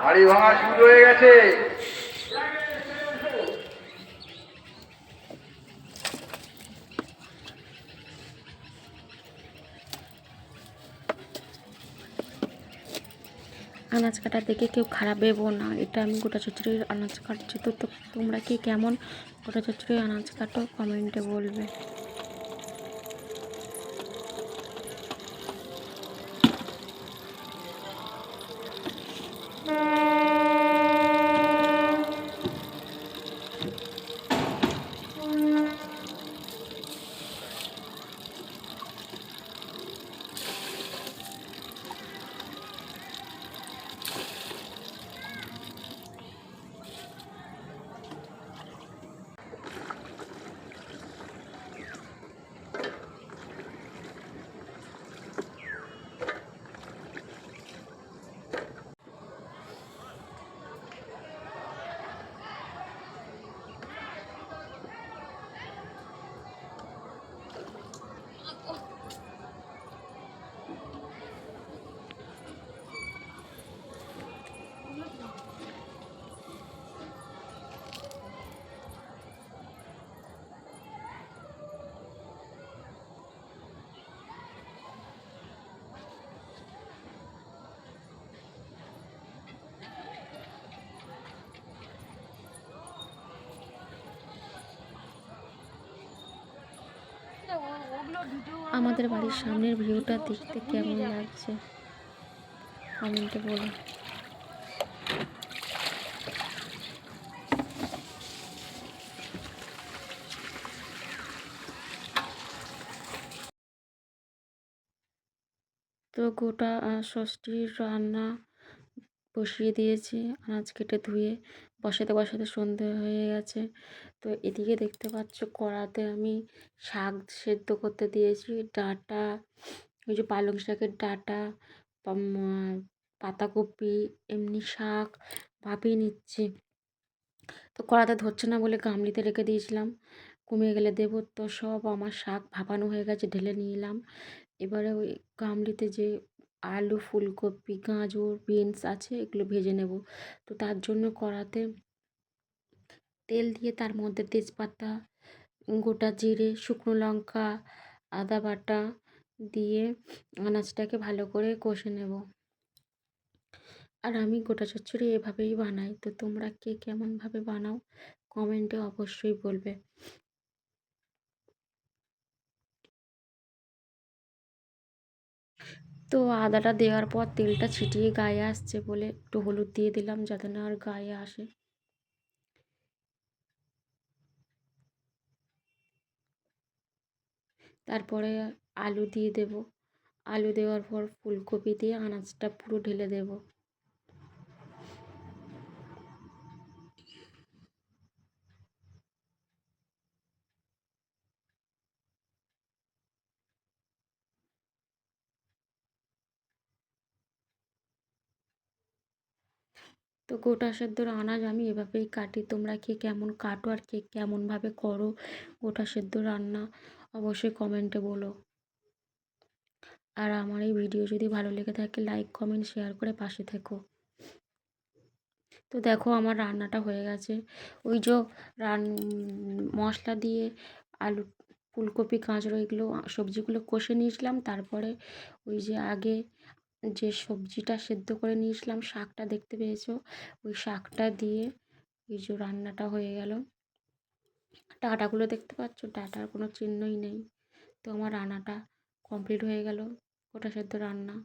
হাড়ি ভাঙা শুরু হয়ে গেছে। আনাজ কাটা দেখে কেউ খারাপ ভেবো না, এটা আমি গোটা চচ্চড়ির আনাজ কাটছি। তো তোমরা কি কেমন গোটা চচ্চড়ির আনাজ কাটো কমেন্টে বলবে। আমাদের বাড়ির সামনের ভিউটা দেখতে কেমন লাগছে কমেন্টে বলো। তো গোটা ষষ্ঠীর রান্না বসিয়ে দিয়েছি, আনাজ কেটে ধুয়ে বসাতে বসাতে সন্ধে হয়ে গেছে। তো এদিকে দেখতে পাচ্ছ কড়াতে আমি শাক সেদ্ধ করতে দিয়েছি, ডাঁটা, ওই যে পালং শাকের ডাঁটা, পাতাকপি, এমনি শাক ভাপিয়ে নিচ্ছি। তো কড়াতে ধরছে না বলে গামলিতে রেখে দিয়েছিলাম, কমিয়ে গেলে দেবো। তো সব আমার শাক ভাপানো হয়ে গেছে, ঢেলে নিলাম। এবারে ওই গামলিতে যে আলু, ফুলকপি, গাজর, বিনস আছে এগুলো ভেজে নেব। তো তার জন্য কড়াতে তেল দিয়ে তার মধ্যে তেজপাতা, গোটা জিরে, শুকনো লঙ্কা, আদা বাটা দিয়ে আনাজটাকে ভালো করে কষে নেব। আর আমি গোটা চচ্চড়ি এভাবেই বানাই। তো তোমরা কে কেমনভাবে বানাও কমেন্টে অবশ্যই বলবে। তো আদাটা দেওয়ার পর তেলটা ছিটিয়ে গায়ে আসছে বলে একটু হলুদ দিয়ে দিলাম যাতে না আর গায়ে আসে। তারপরে আলু দিয়ে দেব, আলু দেওয়ার পর ফুলকপি দিয়ে আনাজটা পুরো ঢেলে দেব। তো গোটা সেদ্ধর আনাজ আমি এভাবেই কাটি। তোমরা কে কেমন কাটো আর কে কেমনভাবে করো গোটা সেদ্ধ রান্না অবশ্যই কমেন্টে বলো। আর আমার এই ভিডিও যদি ভালো লেগে থাকে লাইক, কমেন্ট, শেয়ার করে পাশে থেকো। তো দেখো আমার রান্নাটা হয়ে গেছে। ওই যে মশলা দিয়ে আলু, ফুলকপি, গাজর এগুলো সবজিগুলো কষে নিয়েছিলাম। তারপরে ওই যে আগে যে সবজিটা সেদ্ধ করে নিয়েছিলাম, শাকটা দেখতে পেয়েছো, ওই শাকটা দিয়ে এই যে রান্নাটা হয়ে গেল। ডাঁটাগুলো দেখতে পাচ্ছ, ডাঁটার কোনো চিহ্নই নেই। তো আমার রান্নাটা কমপ্লিট হয়ে গেল, গোটা সেদ্ধ রান্না।